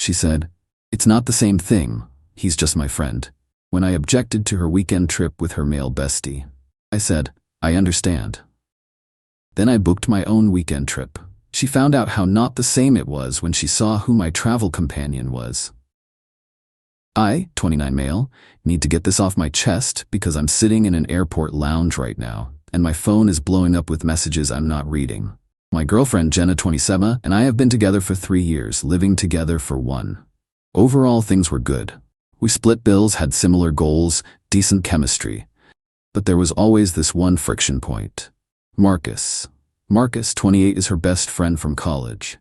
She said, "It's not the same thing. He's just my friend." When I objected to her weekend trip with her male bestie, I said, "I understand." Then I booked my own weekend trip. She found out how not the same it was when she saw who my travel companion was. I, 29 male, need to get this off my chest because I'm sitting in an airport lounge right now, and my phone is blowing up with messages I'm not reading. My girlfriend Jenna, 27, and I have been together for 3 years, living together for 1. Overall, things were good. We split bills, had similar goals, decent chemistry. But there was always this one friction point. Marcus. Marcus, 28, is her best friend from college.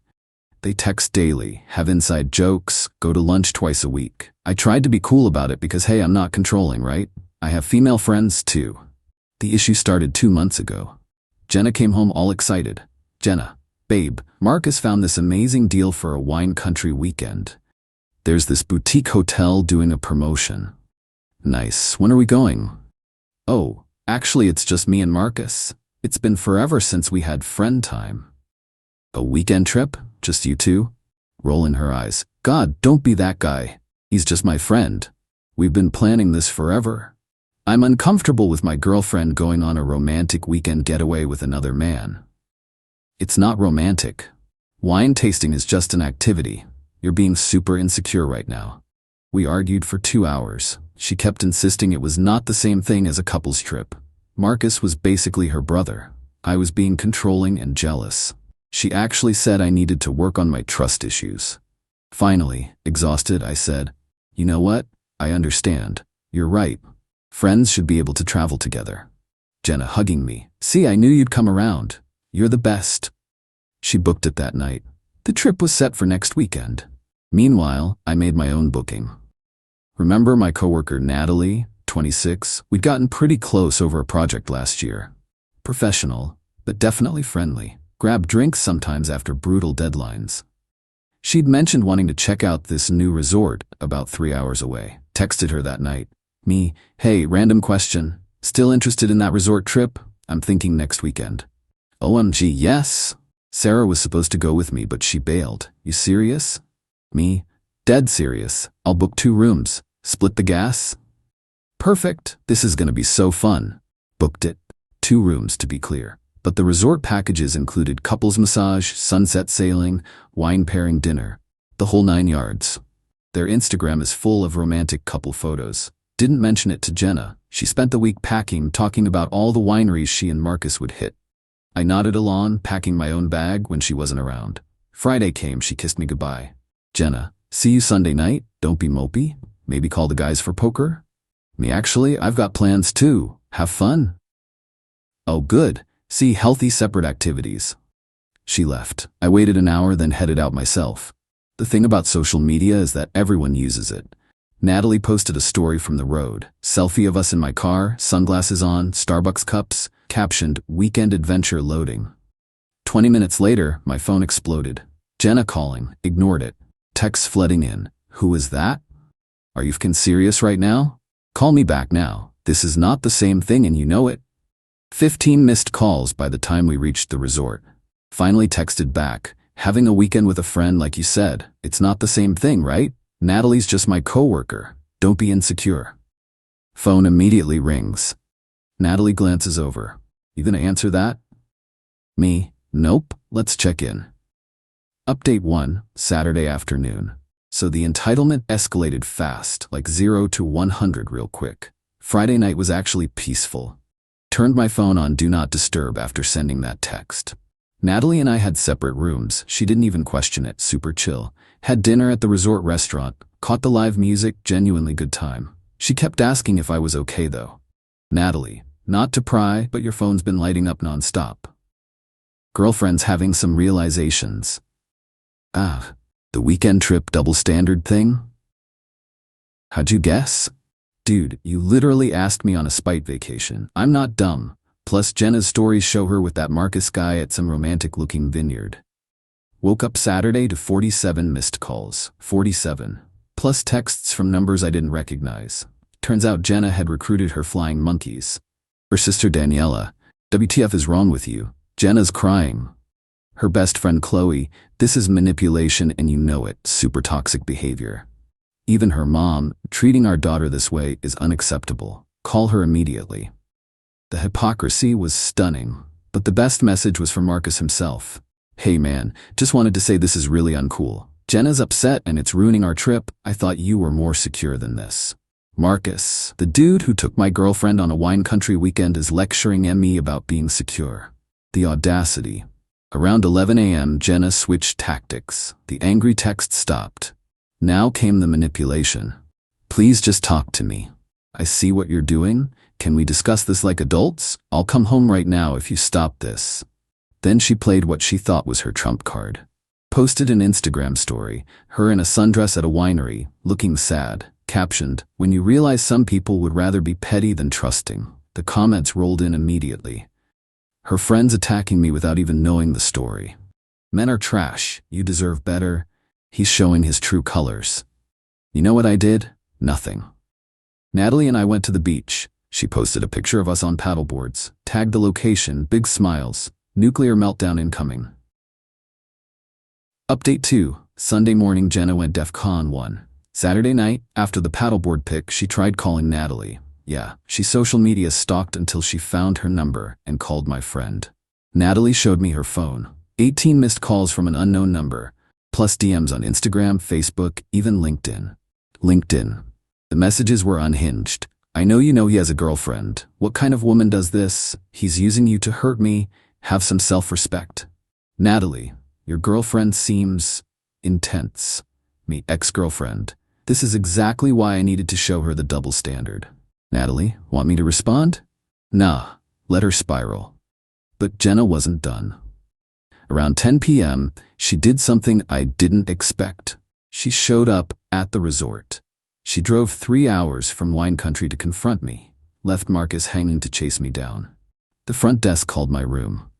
They text daily, have inside jokes, go to lunch twice a week. I tried to be cool about it because, hey, I'm not controlling, right? I have female friends too. The issue started 2 months ago. Jenna came home all excited. "Jenna, babe, Marcus found this amazing deal for a wine country weekend. There's this boutique hotel doing a promotion." "Nice. When are we going?" "Oh, actually it's just me and Marcus. It's been forever since we had friend time." "A weekend trip? Just you two?" Rolling her eyes. "God, don't be that guy. He's just my friend. We've been planning this forever. I'm uncomfortable with my girlfriend going on a romantic weekend getaway with another man." "It's not romantic. Wine tasting is just an activity. You're being super insecure right now." We argued for 2 hours. She kept insisting it was not the same thing as a couple's trip. Marcus was basically her brother. I was being controlling and jealous. She actually said I needed to work on my trust issues. Finally, exhausted, I said, "You know what? I understand. You're right. Friends should be able to travel together." Jenna hugging me. "See, I knew you'd come around. You're the best." She booked it that night. The trip was set for next weekend. Meanwhile, I made my own booking. Remember my coworker Natalie, 26? We'd gotten pretty close over a project last year. Professional, but definitely friendly. Grabbed drinks sometimes after brutal deadlines. She'd mentioned wanting to check out this new resort about 3 hours away. Texted her that night. Me, "Hey, random question. Still interested in that resort trip? I'm thinking next weekend." "OMG, yes. Sarah was supposed to go with me, but she bailed. You serious?" Me, "Dead serious. I'll book 2 rooms. Split the gas?" "Perfect. This is gonna be so fun." Booked it. 2 rooms, to be clear. But the resort packages included couples massage, sunset sailing, wine pairing dinner. The whole 9 yards. Their Instagram is full of romantic couple photos. Didn't mention it to Jenna. She spent the week packing, talking about all the wineries she and Marcus would hit. I nodded along, packing my own bag when she wasn't around. Friday came, she kissed me goodbye. "Jenna, see you Sunday night? Don't be mopey. Maybe call the guys for poker?" Me, "Actually, I've got plans too. Have fun." "Oh, good. See, healthy separate activities." She left. I waited an hour, then headed out myself. The thing about social media is that everyone uses it. Natalie posted a story from the road. Selfie of us in my car, sunglasses on, Starbucks cups, captioned, "Weekend adventure loading." 20 minutes later, my phone exploded. Jenna calling. Ignored it. Texts flooding in. "Who is that? Are you f***ing serious right now? Call me back now. This is not the same thing and you know it." 15 missed calls by the time we reached the resort. Finally texted back, "Having a weekend with a friend like you said, it's not the same thing, right? Natalie's just my coworker. Don't be insecure." Phone immediately rings. Natalie glances over. "You gonna answer that?" Me, "Nope, let's check in." Update 1, Saturday afternoon. So the entitlement escalated fast, like 0 to 100 real quick. Friday night was actually peaceful. Turned my phone on Do Not Disturb after sending that text. Natalie and I had separate rooms. She didn't even question it, super chill. Had dinner at the resort restaurant, caught the live music, genuinely good time. She kept asking if I was okay though. Natalie, "Not to pry, but your phone's been lighting up nonstop." Girlfriend's having some realizations. "Ah, the weekend trip double standard thing?" "How'd you guess?" "Dude, you literally asked me on a spite vacation. I'm not dumb. Plus Jenna's stories show her with that Marcus guy at some romantic-looking vineyard." Woke up Saturday to 47 missed calls. 47. Plus texts from numbers I didn't recognize. Turns out Jenna had recruited her flying monkeys. Her sister Daniela, "WTF is wrong with you? Jenna's crying." Her best friend Qley, this is manipulation and you know it, super toxic behavior. Even her mom, treating our daughter this way is unacceptable. Call her immediately. The hypocrisy was stunning, but the best message was from Marcus himself. Hey man, just wanted to say this is really uncool. Jenna's upset and it's ruining our trip. I thought you were more secure than this. Marcus, the dude who took my girlfriend on a wine country weekend, is lecturing me about being secure. The audacity. Around 11 a.m., Jenna switched tactics. The angry text stopped. Now came the manipulation. Please just talk to me. I see what you're doing. Can we discuss this like adults? I'll come home right now if you stop this. Then she played what she thought was her trump card. Posted an Instagram story, her in a sundress at a winery, looking sad, captioned, "When you realize some people would rather be petty than trusting." The comments rolled in immediately. Her friends attacking me without even knowing the story. Men are trash, you deserve better. He's showing his true colors. You know what I did? Nothing. Natalie and I went to the beach. She posted a picture of us on paddleboards, tagged the location, big smiles, nuclear meltdown incoming. Update 2. Sunday morning, Jenna went DEFCON 1. Saturday night, after the paddleboard pic, she tried calling Natalie. Yeah, she social media stalked until she found her number and called my friend. Natalie showed me her phone. 18 missed calls from an unknown number, plus DMs on Instagram, Facebook, even LinkedIn. The messages were unhinged. I know you know he has a girlfriend. What kind of woman does this? He's using you to hurt me. Have some self-respect. Natalie, your girlfriend seems intense. Me, ex-girlfriend. This is exactly why I needed to show her the double standard. Natalie, want me to respond? Nah, let her spiral. But Jenna wasn't done. Around 10 p.m., she did something I didn't expect. She showed up at the resort. She drove 3 hours from wine country to confront me, left Marcus hanging to chase me down. The front desk called my room.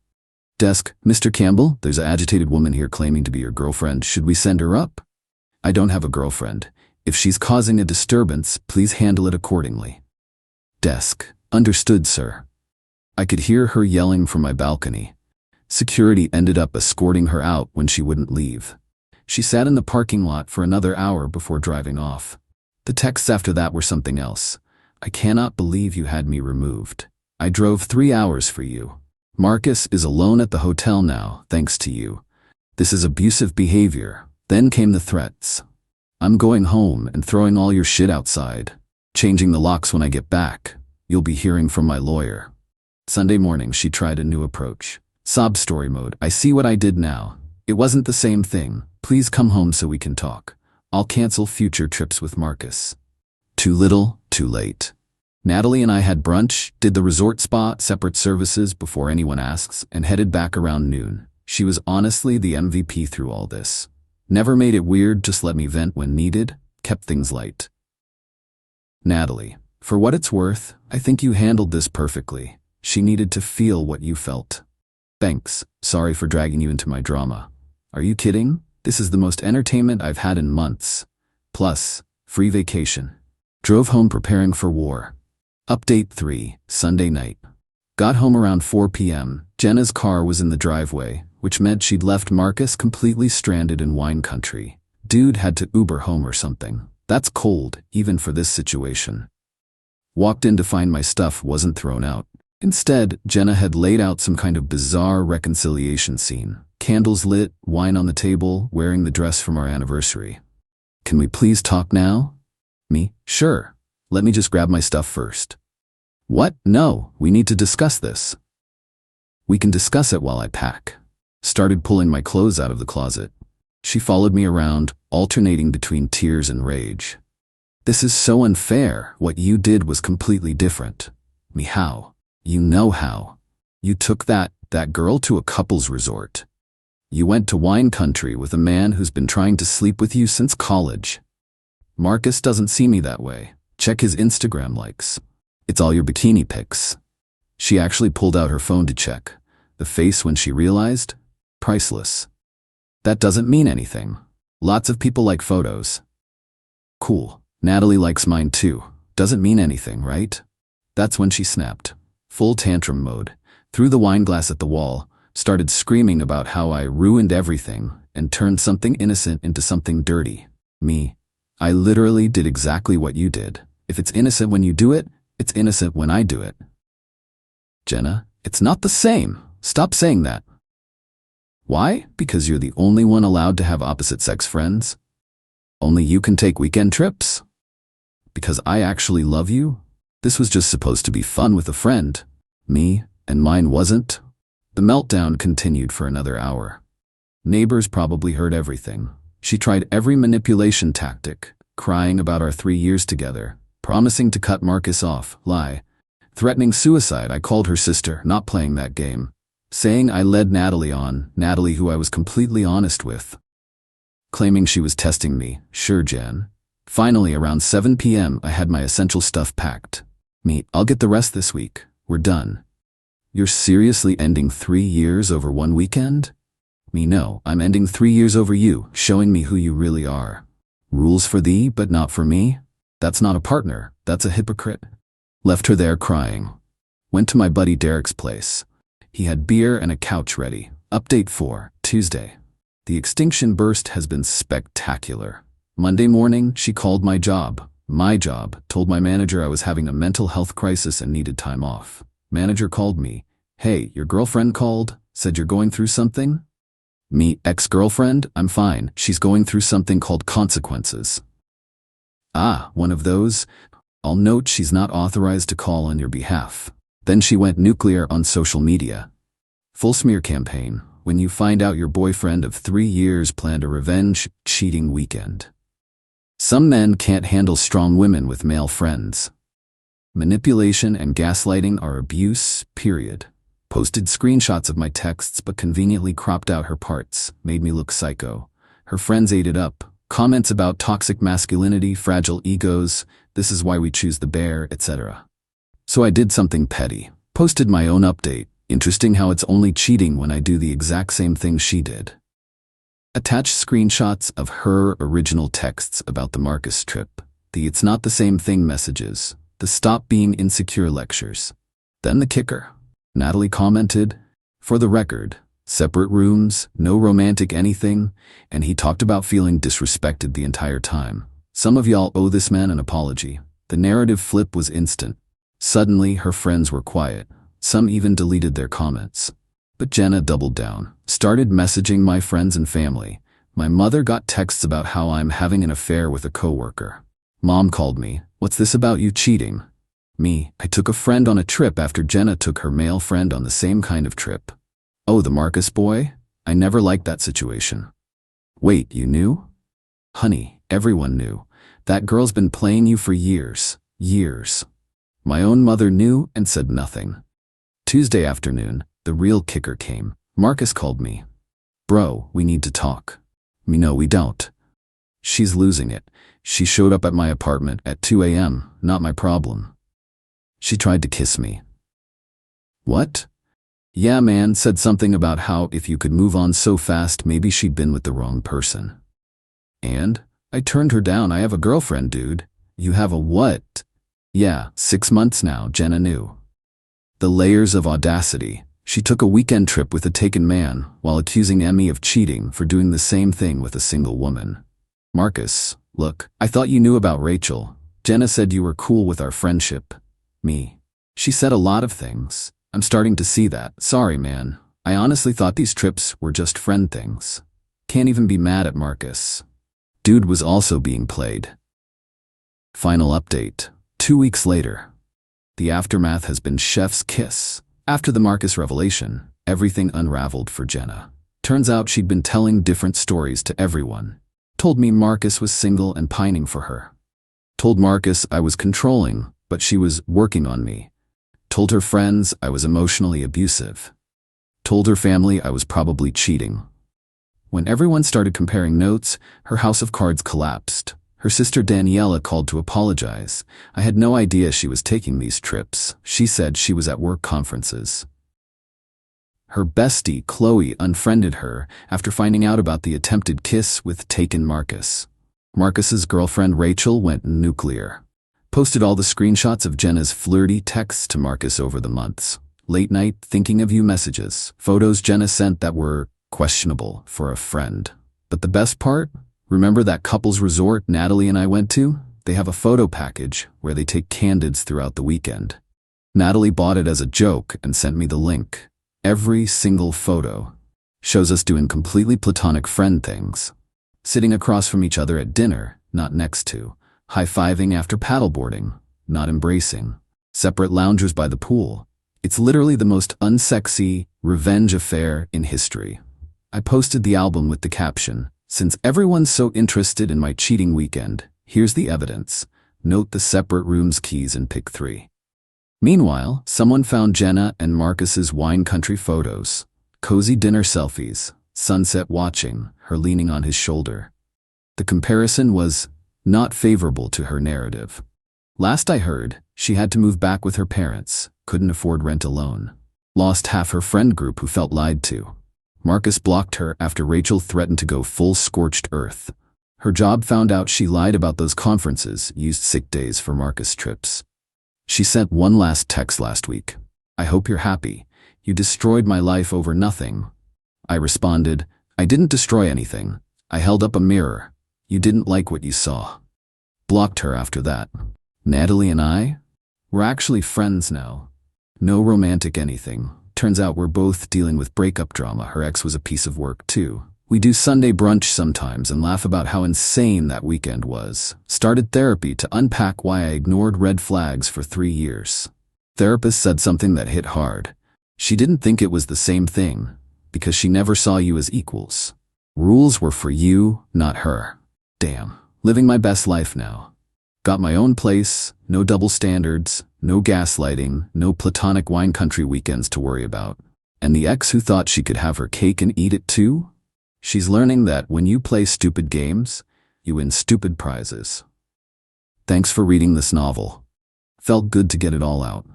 Desk, Mr. Campbell, there's an agitated woman here claiming to be your girlfriend. Should we send her up? I don't have a girlfriend. If she's causing a disturbance, please handle it accordingly. Desk, understood, sir. I could hear her yelling from my balcony. Security ended up escorting her out when she wouldn't leave. She sat in the parking lot for another hour before driving off. The texts after that were something else. I cannot believe you had me removed. I drove 3 hours for you. Marcus is alone at the hotel now, thanks to you. This is abusive behavior. Then came the threats. I'm going home and throwing all your shit outside. Changing the locks when I get back. You'll be hearing from my lawyer. Sunday morning, she tried a new approach. Sob story mode. I see what I did now. It wasn't the same thing. Please come home so we can talk. I'll cancel future trips with Marcus. Too little, too late. Natalie and I had brunch, did the resort spa, separate services before anyone asks, and headed back around noon. She was honestly the MVP through all this. Never made it weird, just let me vent when needed, kept things light. Natalie, for what it's worth, I think you handled this perfectly. She needed to feel what you felt. Thanks, sorry for dragging you into my drama. Are you kidding? This is the most entertainment I've had in months. Plus, free vacation. Drove home preparing for war. Update 3, Sunday night. Got home around 4 p.m. Jenna's car was in the driveway, which meant she'd left Marcus completely stranded in wine country. Dude had to Uber home or something. That's cold, even for this situation. Walked in to find my stuff wasn't thrown out. Instead, Jenna had laid out some kind of bizarre reconciliation scene. Candles lit, wine on the table, wearing the dress from our anniversary. Can we please talk now? Me? Sure. Let me just grab my stuff first. What? No, we need to discuss this. We can discuss it while I pack. Started pulling my clothes out of the closet. She followed me around, alternating between tears and rage. This is so unfair. What you did was completely different. Me, how? You know how. You took that girl to a couples resort. You went to wine country with a man who's been trying to sleep with you since college. Marcus doesn't see me that way. Check his Instagram likes. It's all your bikini pics. She actually pulled out her phone to check. The face when she realized? Priceless. That doesn't mean anything. Lots of people like photos. Cool. Natalie likes mine too. Doesn't mean anything, right? That's when she snapped. Full tantrum mode. Threw the wine glass at the wall. started screaming about how I ruined everything and turned something innocent into something dirty. Me. I literally did exactly what you did. If it's innocent when you do it, it's innocent when I do it. Jenna, it's not the same. Stop saying that. Why? Because you're the only one allowed to have opposite-sex friends? Only you can take weekend trips? Because I actually love you? This was just supposed to be fun with a friend. Me, and mine wasn't? The meltdown continued for another hour. Neighbors probably heard everything. She tried every manipulation tactic, crying about our 3 years together, promising to cut Marcus off, lie, threatening suicide. I called her sister, not playing that game, saying I led Natalie on, Natalie who I was completely honest with, claiming she was testing me. Sure, Jen. Finally, around 7 p.m., I had my essential stuff packed. Me, I'll get the rest this week. We're done. You're seriously ending 3 years over one weekend? Me, no, I'm ending 3 years over you, showing me who you really are. Rules for thee, but not for me? That's not a partner, that's a hypocrite. Left her there crying. Went to my buddy Derek's place. He had beer and a couch ready. Update 4, Tuesday. The extinction burst has been spectacular. Monday morning, she called my job, told my manager I was having a mental health crisis and needed time off. Manager called me. Hey, your girlfriend called, said you're going through something? Me, ex-girlfriend, I'm fine. She's going through something called consequences. Ah, one of those? I'll note she's not authorized to call on your behalf. Then she went nuclear on social media. Full smear campaign. When you find out your boyfriend of 3 years planned a revenge cheating weekend. Some men can't handle strong women with male friends. Manipulation and gaslighting are abuse, period. Posted screenshots of my texts but conveniently cropped out her parts, made me look psycho. Her friends ate it up. Comments about toxic masculinity, fragile egos, this is why we choose the bear, etc. So I did something petty. Posted my own update. Interesting how it's only cheating when I do the exact same thing she did. Attached screenshots of her original texts about the Marcus trip. The it's not the same thing messages. The stop being insecure lectures. Then the kicker. Natalie commented, for the record, separate rooms, no romantic anything, and he talked about feeling disrespected the entire time. Some of y'all owe this man an apology. The narrative flip was instant. Suddenly, her friends were quiet. Some even deleted their comments. But Jenna doubled down, started messaging my friends and family. My mother got texts about how I'm having an affair with a coworker. Mom called me, what's this about you cheating? Me, I took a friend on a trip after Jenna took her male friend on the same kind of trip. Oh, the Marcus boy? I never liked that situation. Wait, you knew? Honey, everyone knew. That girl's been playing you for years. Years. My own mother knew and said nothing. Tuesday afternoon, the real kicker came. Marcus called me. Bro, we need to talk. Me, no, we don't. She's losing it. She showed up at my apartment at 2 a.m., not my problem. She tried to kiss me. What? Yeah, man, said something about how if you could move on so fast, maybe she'd been with the wrong person. And? I turned her down. I have a girlfriend, dude. You have a what? Yeah, 6 months now, Jenna knew. The layers of audacity. She took a weekend trip with a taken man while accusing Emmy of cheating for doing the same thing with a single woman. Marcus, look, I thought you knew about Rachel. Jenna said you were cool with our friendship. Me. She said a lot of things. I'm starting to see that. Sorry, man. I honestly thought these trips were just friend things. Can't even be mad at Marcus. Dude was also being played. Final update. 2 weeks later. The aftermath has been chef's kiss. After the Marcus revelation, everything unraveled for Jenna. Turns out she'd been telling different stories to everyone. Told me Marcus was single and pining for her. Told Marcus I was controlling, but she was working on me. Told her friends I was emotionally abusive. Told her family I was probably cheating. When everyone started comparing notes, her house of cards collapsed. Her sister Daniela called to apologize. I had no idea she was taking these trips. She said she was at work conferences. Her bestie, Qley, unfriended her after finding out about the attempted kiss with taken Marcus. Marcus's girlfriend Rachel went nuclear. Posted all the screenshots of Jenna's flirty texts to Marcus over the months. late night thinking of you messages, photos Jenna sent that were questionable for a friend. But the best part? Remember that couples resort Natalie and I went to? They have a photo package where they take candids throughout the weekend. Natalie bought it as a joke and sent me the link. Every single photo shows us doing completely platonic friend things. Sitting across from each other at dinner, not next to. High-fiving after paddleboarding, not embracing. Separate loungers by the pool. It's literally the most unsexy revenge affair in history. I posted the album with the caption, "Since everyone's so interested in my cheating weekend, here's the evidence. Note the separate rooms keys in pic 3. Meanwhile, someone found Jenna and Marcus's wine country photos. Cozy dinner selfies, sunset watching, her leaning on his shoulder. The comparison was not favorable to her narrative. Last I heard, she had to move back with her parents, couldn't afford rent alone. Lost half her friend group who felt lied to. Marcus blocked her after Rachel threatened to go full scorched earth. Her job found out she lied about those conferences, used sick days for Marcus trips. She sent one last text last week. "I hope you're happy. You destroyed my life over nothing." I responded, "I didn't destroy anything. I held up a mirror. You didn't like what you saw." Blocked her after that. Natalie and I? We're actually friends now. No romantic anything. Turns out we're both dealing with breakup drama. Her ex was a piece of work too. We do Sunday brunch sometimes and laugh about how insane that weekend was. Started therapy to unpack why I ignored red flags for 3 years. Therapist said something that hit hard. She didn't think it was the same thing, because she never saw you as equals. Rules were for you, not her. Damn. Living my best life now. Got my own place, no double standards, no gaslighting, no platonic wine country weekends to worry about. And the ex who thought she could have her cake and eat it too? She's learning that when you play stupid games, you win stupid prizes. Thanks for reading this novel. Felt good to get it all out.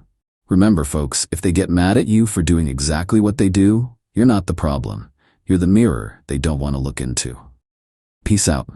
Remember, folks, if they get mad at you for doing exactly what they do, you're not the problem. You're the mirror they don't want to look into. Peace out.